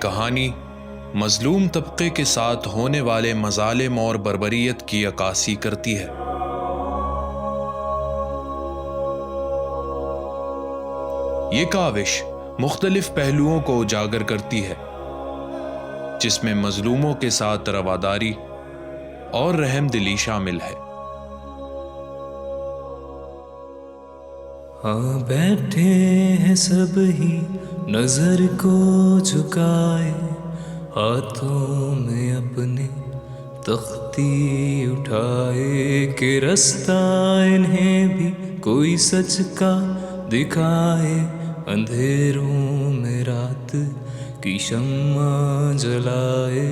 कहानी मजलूम तबके के साथ होने वाले मजालिम और बर्बरियत की अक्कासी करती है। ये काविश मुख्तलिफ पहलुओं को उजागर करती है, जिसमें मजलूमों के साथ रवादारी और रहमदिली शामिल है। हाँ, बैठे हैं सब ही नजर को झुकाए, हाथों में अपने तख्ती उठाए कि रास्ता इन्हें भी कोई सच का दिखाए। अंधेरों में रात की शम्मा जलाए।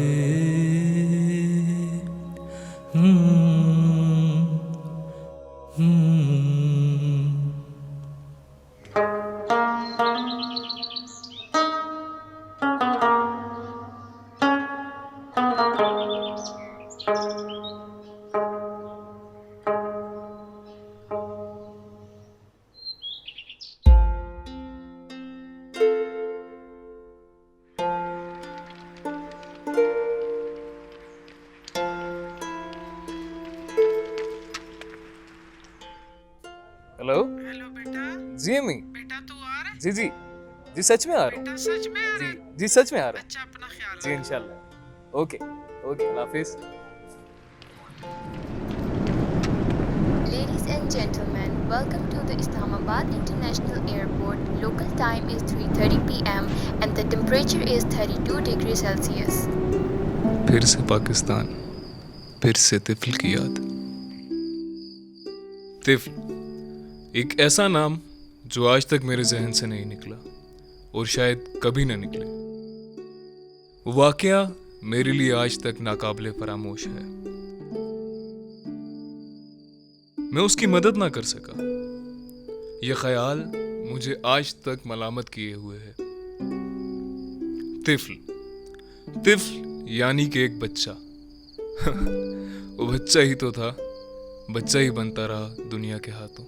हेलो हेलो बेटा। जी अम्मी। बेटा तू आ रहा है? जी सच में आ रहा हूँ। बेटा सच में आ रहा है? जी सच में आ रहा हूँ। अच्छा अपना ख्याल जी रख। इंशाल्लाह। ओके अल्लाह हाफिज। Ladies and gentlemen, welcome to the Islamabad International Airport. Local time is 3:30 p.m. and the temperature is 32 degrees Celsius. फिर से पाकिस्तान, फिर से तिफल की याद। तिफल एक ऐसा नाम जो आज तक मेरे जहन से नहीं निकला और शायद कभी न निकले। वो वाकया मेरे लिए आज तक नाकाबिले फरामोश है। मैं उसकी मदद ना कर सका। यह ख्याल मुझे आज तक मलामत किए हुए है। तिफल यानी कि एक बच्चा। वो बच्चा ही तो था, बच्चा ही बनता रहा दुनिया के हाथों।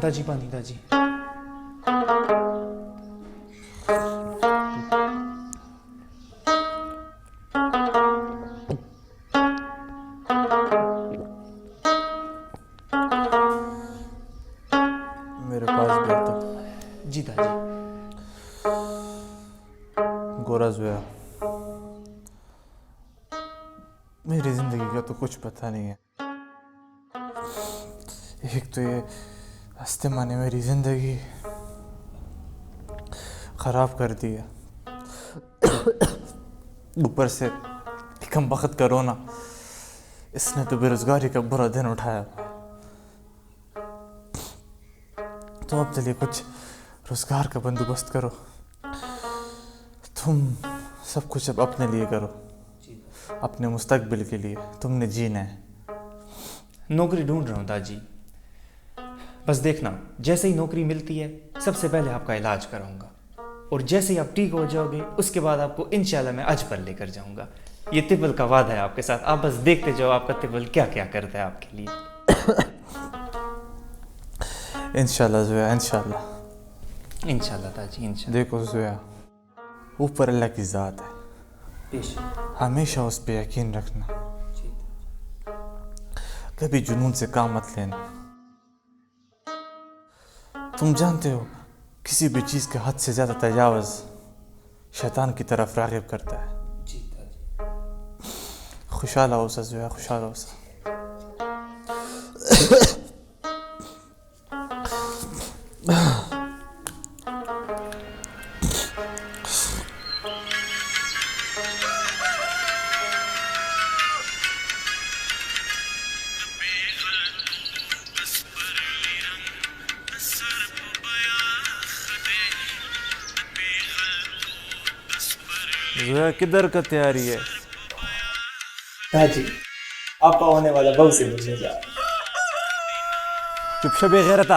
दाजी पानी दाजी। मेरे पास बैठो। जी दाजी। गोरा जोया, मेरी जिंदगी का तो कुछ पता नहीं है। एक तो ये हस्तेमा ने मेरी जिंदगी खराब कर दी है, ऊपर से कम वक्त कोरोना, इसने तो बेरोजगारी का बुरा दिन उठाया। तो अब चलिए कुछ रोजगार का बंदोबस्त करो। तुम सब कुछ अब अपने लिए करो, अपने मुस्तकबिल के लिए। तुमने जीना है। नौकरी ढूंढ रहा हूँ दाजी। बस देखना, जैसे ही नौकरी मिलती है सबसे पहले आपका इलाज कराऊंगा, और जैसे ही आप ठीक हो जाओगे उसके बाद आपको इंशाल्लाह मैं हज पर लेकर जाऊंगा। ये तिफल का वादा है आपके साथ। आप बस देखते जाओ आपका तिफल क्या क्या करता है आपके लिए। इंशाल्लाह जोया, इंशाल्लाह। इंशाल्लाह दाजी इंशाल्लाह। देखो जोया, ऊपर अल्लाह की ज़ात है, हमेशा उस पर यकीन रखना। कभी जुनून से काम मत लेना। तुम जानते हो किसी भी चीज़ के हद से ज़्यादा तजावज़ शैतान की तरफ राग़िब करता है। खुशहाल हो सा जोया, खुशहाल हो सा। जोया किधर का तैयारी है? दादी आपका होने वाला बहू से मिलने जा। चुप शबे गैरता।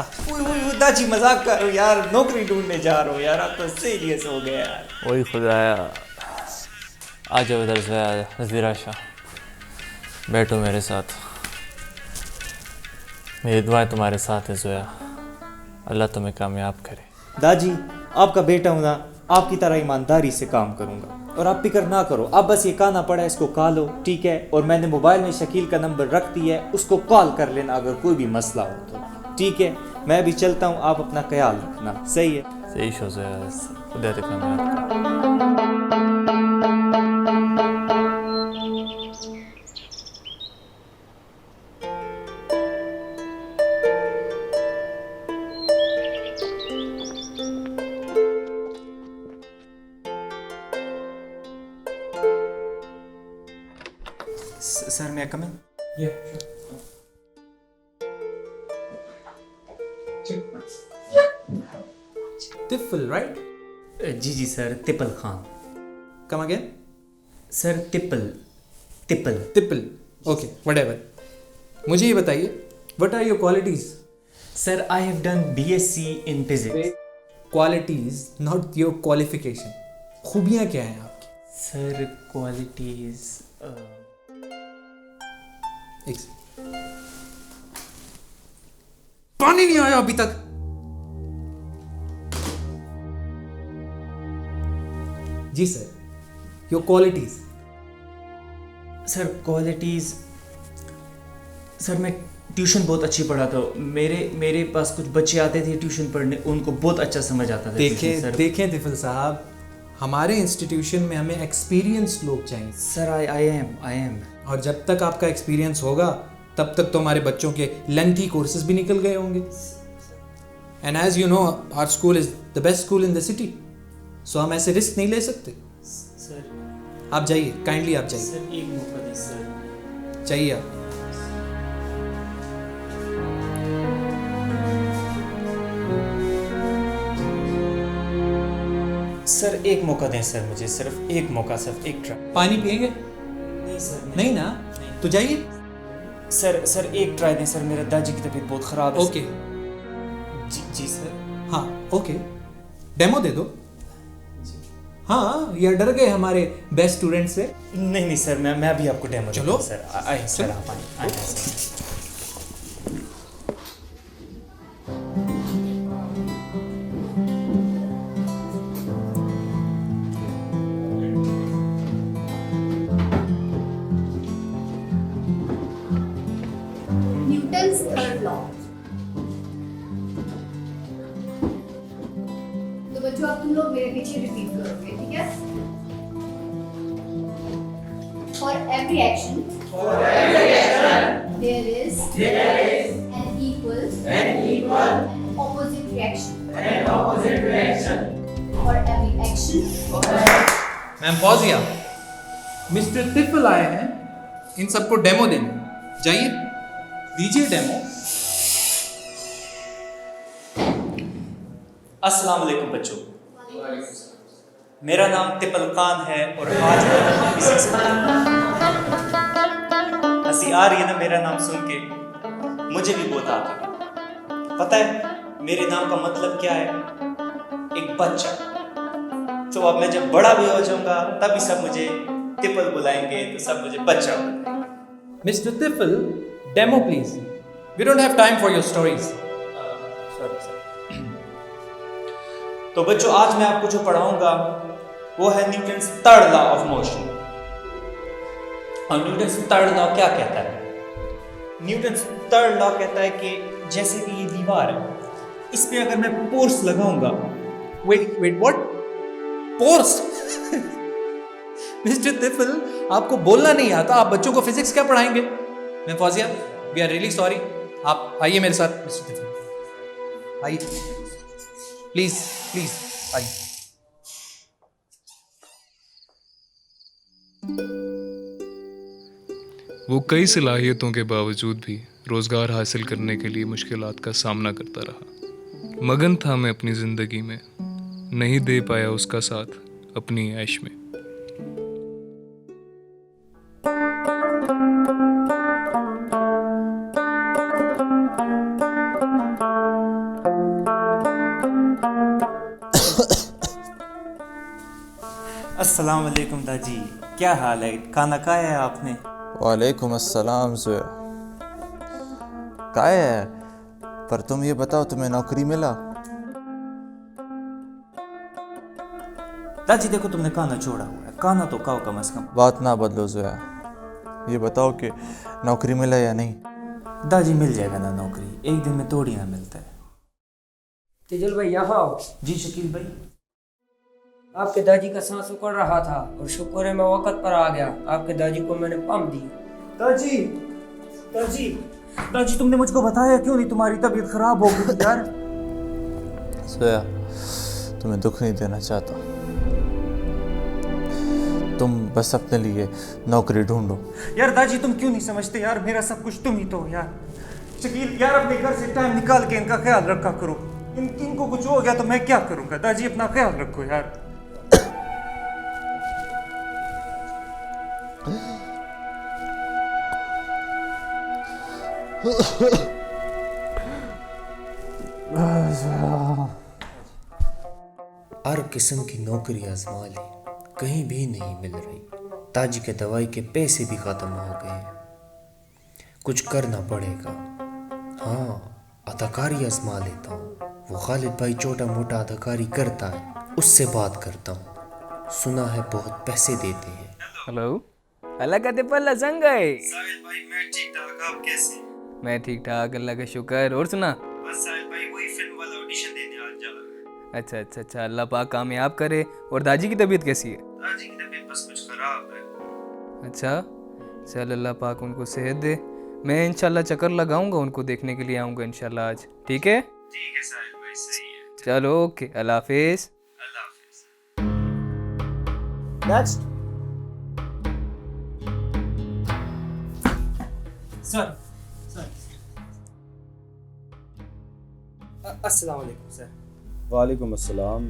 दाजी मजाक कर रहे हो यार, नौकरी ढूंढने जा रहे हो यार, आप तो सीरियस हो गए यार। वही खुदाया, आ जाओ इधर से, नज़ीरा शाह, बैठो मेरे साथ। मेरी दुआएं तुम्हारे साथ है जोया, अल्लाह तुम्हें कामयाब करे। दादी, आपका बेटा हूं ना, आपकी तरह ईमानदारी से काम करूंगा। और आप फिक्र ना करो, आप बस ये कहना पड़ा है इसको कॉल लो, ठीक है? और मैंने मोबाइल में शकील का नंबर रख दिया है, उसको कॉल कर लेना अगर कोई भी मसला हो तो, ठीक है? मैं भी चलता हूँ, आप अपना ख्याल रखना, सही है? सही शो जोया, खुदा ते कामयाब करे। सर मैं कम Tiffel, right? जी sir, Tippel Khan. Come again? Sir Tippel Tippel Tippel. Okay, whatever. मुझे ये बताइए, what are your qualities? Sir I have done BSc in physics. Qualities, not your qualification. खूबियाँ क्या हैं आपकी? सर क्वालिटीज एक second. पानी नहीं आया अभी तक। जी sir, your qualities. Sir qualities, sir मैं ट्यूशन बहुत अच्छी पढ़ाता हूँ। मेरे पास कुछ बच्चे आते थे ट्यूशन पढ़ने, उनको बहुत अच्छा समझ आता था। देखें तिफल साहब, हमारे इंस्टीट्यूशन में हमें एक्सपीरियंस्ड लोग चाहिए। सर आई एम और जब तक आपका एक्सपीरियंस होगा तब तक तो हमारे बच्चों के लेंथी कोर्सेज भी निकल गए होंगे। And as you know, our school is the best school in the city, so हम ऐसे रिस्क नहीं ले सकते। सर आप जाइए, काइंडली आप जाइए, सर एक मौका दें सर। चाहिए आप। सर एक मौका दें सर, मुझे सिर्फ एक मौका, सिर्फ एक ट्राई। पानी पिएंगे? नहीं सर नहीं ना, तो जाइए। सर एक ट्राई दें सर, मेरे दादी की तबीयत बहुत ख़राब है। ओके, जी सर। हाँ ओके, डेमो दे दो। हाँ, ये डर गए हमारे बेस्ट स्टूडेंट से। नहीं सर, मैं अभी आपको डेमो चलो। देता हूं सर। आइए सर, आप आइए सर। Newton's third law. तो बच्चों अब तुम लोग मेरे पीछे रिपीट करोगे, ठीक है? For every action, there is an equal and opposite reaction. For every action, ma'am Fauzia, mister Tifal आए हैं इन सबको डेमो देने। जाइए, दीजिए डेमो। अस्सलाम वालेकुम बच्चों, मेरा नाम तिपल खान है और आज मैं फिजिक्स हंसी आ रही है ना मेरा नाम सुन के? मुझे भी बहुत आती है। पता है मेरे नाम का मतलब क्या है? एक बच्चा। तो अब मैं जब बड़ा भी हो जाऊंगा तभी सब मुझे तिपल बुलाएंगे, तो सब मुझे बच्चा बुलाएंगे। Mister Tifal, demo please. We don't have time for your stories. Sorry sir. तो बच्चों आज मैं आपको जो पढ़ाऊंगा वो है Newton's third law of motion. और न्यूटन्स थर्ड लॉ क्या कहता है? न्यूटन्स थर्ड लॉ कहता है कि जैसे कि ये दीवार है, इस पे अगर मैं फोर्स लगाऊंगा। Wait what? Force? Mister Tifal, आपको बोलना नहीं आता, आप बच्चों को फिजिक्स क्या पढ़ाएंगे? मैं Fauzia, we are really sorry. आप आइए मेरे साथ मिस्टर तिफल, आइए प्लीज प्लीज आइए। वो कई सलाहियतों के बावजूद भी रोज़गार हासिल करने के लिए मुश्किलात का सामना करता रहा। मगन था मैं अपनी ज़िंदगी में, नहीं दे पाया उसका साथ अपनी ऐश में। अस्सलाम वालेकुम दादी, क्या हाल है? खाना खाया है आपने? वालेकुम अस्सलाम जोया। काय है, पर तुम ये बताओ तुम्हें नौकरी मिला? दादी देखो तुमने खाना छोड़ा हुआ है, खाना तो खाओ कम से कम। बात ना बदलो जोया, ये बताओ कि नौकरी मिला या नहीं? दादी मिल जाएगा ना नौकरी, एक दिन में थोड़ी ना मिलता है। तेजल भाई यहाँ आओ। जी शकील भाई। आपके दादी का सांस उकड़ रहा था और शुक्र है मैं वक्त पर आ गया, आपके दादी को मैंने पंप दी। दादी दादी दादी तुमने मुझको बताया क्यों नहीं? तुम्हारी तबीयत खराब हो गई यार। जोया, तुम्हें दुख नहीं देना चाहता, तुम बस अपने लिए नौकरी ढूंढो। यार दादी तुम क्यों नहीं समझते यार, मेरा सब कुछ तुम ही तो हो यार। शकील यार अपने घर से टाइम निकाल के इनका ख्याल रखा करो, इनको कुछ हो गया तो मैं क्या करूंगा? दादी अपना ख्याल रखो यार। हर किस्म की नौकरी आजमा ली, कहीं भी नहीं मिल रही। ताजी के दवाई के पैसे भी खत्म हो गए, कुछ करना पड़ेगा। हाँ, अदाकारी आजमा लेता हूँ, वो खालिद भाई छोटा मोटा अदाकारी करता है, उससे बात करता हूँ, सुना है बहुत पैसे देते हैं। हेलो, अल्लाह का तिपल्ला संग गए। साहिल भाई मैं ठीक ठाक, आप कैसे? मैं ठीक ठाक, अल्लाह का शुक्र। और सुना? बस साहिल भाई वही फिल्म वाला ऑडिशन देने आज जा रहा है। अच्छा, अल्लाह पाक कामयाब करे। और दादी की तबीयत कैसी है? दादी की तबीयत बस कुछ खराब है। अच्छा, चल अल्लाह पाक उनको सेहत दे। मैं इंशाल्लाह चक्कर लगाऊंगा, उनको देखने के लिए आऊँगा इंशाल्लाह आज। ठीक है? ठीक है साहिल भाई, सही है। चलो ओके, अल्लाह हाफिज। अल्लाह हाफिज। Next sir. अस्सलाम वालेकुम सर। वालेकुम अस्सलाम।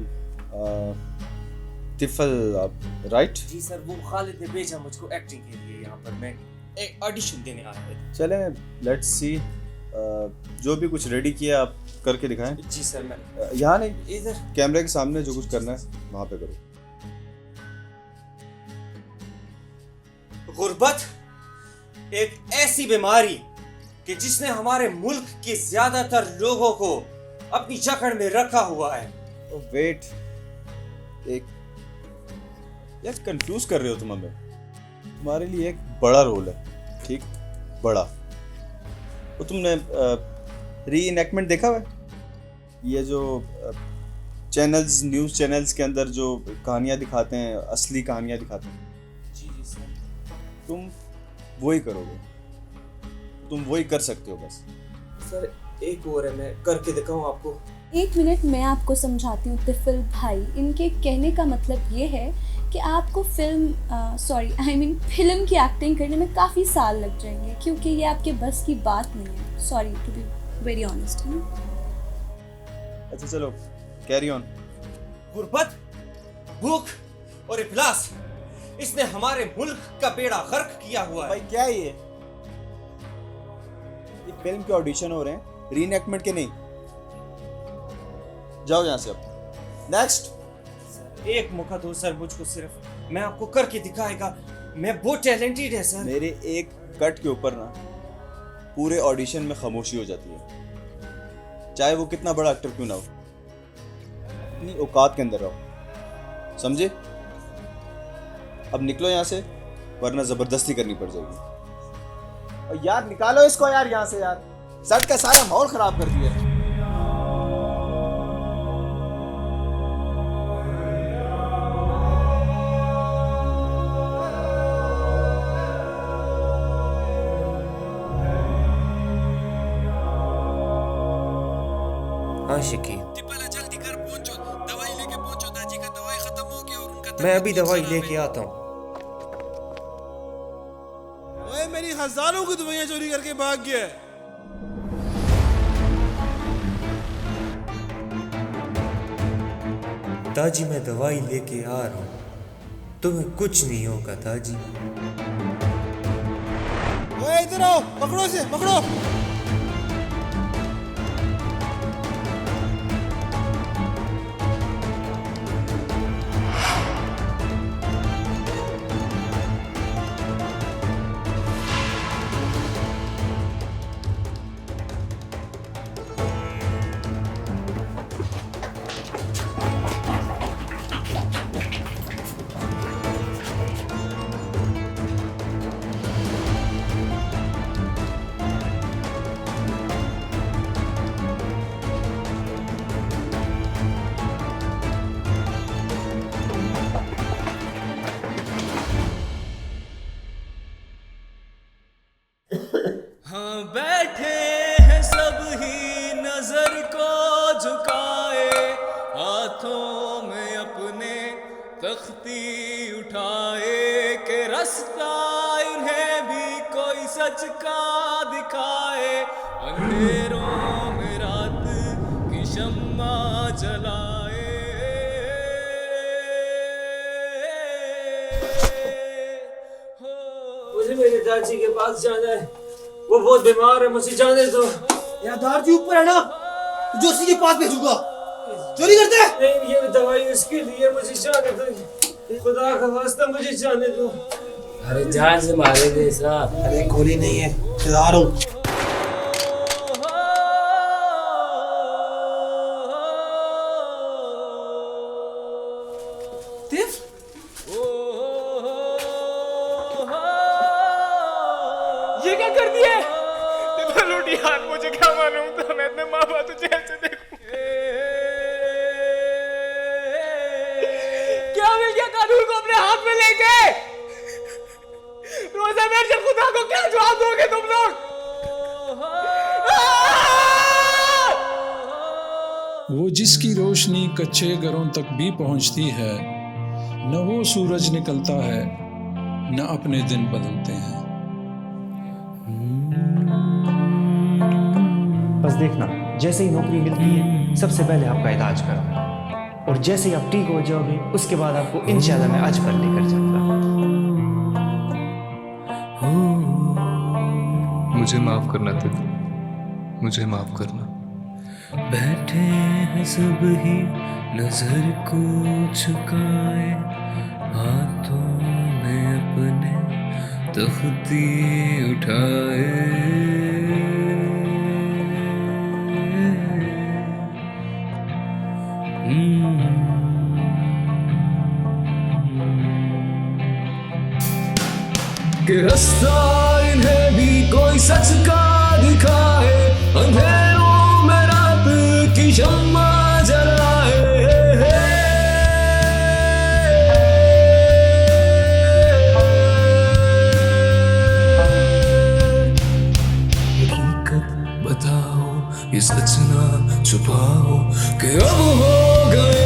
तिफल आप राइट? जी सर, वो खालिद ने भेजा मुझको एक्टिंग के लिए यहाँ पर, मैं एक ऑडिशन देने आया था। चलें लेट्स सी, जो भी कुछ रेडी किया आप करके दिखाएं। जी सर। मैं यहाँ नहीं, इधर कैमरे के सामने जो कुछ करना है वहाँ पे करो। गुर्बत एक ऐसी बीमारी कि जिसने हमारे मुल्क के ज्यादातर लोगों को अपनी जकड़ में रखा हुआ है। वेट, एक यार कंफ्यूज कर रहे हो तुम हमें। तुम्हारे लिए एक बड़ा रोल है, ठीक, बड़ा। वो तुमने री इनैक्टमेंट देखा हुआ है? ये जो चैनल्स, न्यूज़ चैनल्स के अंदर जो कहानियाँ दिखाते हैं, असली कहानियाँ दिखाते हैं। जी सर। तुम वही करोगे, तुम वही कर सकते हो बस। सर एक और है, मैं करके दिखाऊं आपको? एक मिनट मैं आपको समझाती हूँ तिफल भाई। इनके कहने का मतलब ये है कि आपको फिल्म की एक्टिंग करने में काफ़ी साल लग जाएंगे, क्योंकि ये आपके बस की बात नहीं है। Sorry to be very honest, है ना? अच्छा चलो कैरी ऑन। गुर्बत, भूख और इफलास, इसने हमारे मुल्क का बेड़ा गर्क किया हुआ है। भाई क्या है ये फिल्म के ऑडिशन हो रहे हैं, रीएनैक्टमेंट के नहीं। जाओ यहाँ से अब। नेक्स्ट। एक मौका दो सर मुझको, सिर्फ मैं आपको करके दिखाएगा। मैं बहुत टैलेंटेड है सर। मेरे एक कट के ऊपर ना पूरे ऑडिशन में खामोशी हो जाती है, चाहे वो कितना बड़ा एक्टर क्यों ना हो। अपनी औकात के अंदर रहो, समझे? अब निकलो यहाँ से, वरना जबरदस्ती करनी पड़ जाएगी। और यार निकालो इसको यार यहाँ से यार, सेट का सारा माहौल खराब कर दिया। हाँ शकील, जल्दी घर पहुंचो, दवाई लेके पहुंचो, दादी का दवाई खत्म हो गया और उनका मैं अभी दवाई लेके आता हूँ। ओए मेरी हजारों की दवाइयां चोरी करके भाग गया। ताजी मैं दवाई लेके आ रहा हूँ, तुम्हें कुछ नहीं होगा ताजी। ओए इधर आओ, पकड़ो इसे, पकड़ो। तख्ती उठाए के रास्ता इन्हें भी कोई सच का दिखाए, अंधेरों में रात की शम्मा जलाए। मुझे मेरे दादी के पास जाना है, वो बहुत बीमार है, मुझे जाने दो। यार दादी ऊपर है ना, जोशी के पास भेजूंगा। चोरी करते हैं? नहीं, ये दवाई उसके लिए, मुझे जाने दो, खुदा का वास्ता मुझे जाने दो। अरे जान से मारेंगे साहब। अरे गोली नहीं है, इंतजार हूँ। ये क्या कर दिया? लूटी यार, मुझे क्या मालूम था, मैं इतने माँ बाप तुझे ऐसे देखूं। क्या मिल गया कानून को अपने हाथ में लेके? रोजा मेरे खुदा को क्या जवाब दोगे तुम लोग? वो जिसकी रोशनी कच्चे घरों तक भी पहुंचती है, न वो सूरज निकलता है, न अपने दिन बदलते हैं। बस देखना, जैसे ही नौकरी मिलती है सबसे पहले आपका इलाज करूँगा, और जैसे ही आप ठीक हो जाओगे उसके बाद आपको इंशाल्लाह मैं हज पर लेकर जाऊँगा। मुझे माफ करना तितली, मुझे माफ करना। बैठे हैं सब ही नजर को झुकाए, हाथों में अपने तख्ती उठाए। कि रास्ता इन्हें भी कोई सच का दिखाए, अंधेरों में रात की शम्मा जलाए। हकीकत बताओ, ये सच ना छुपाओ कि अब हो गए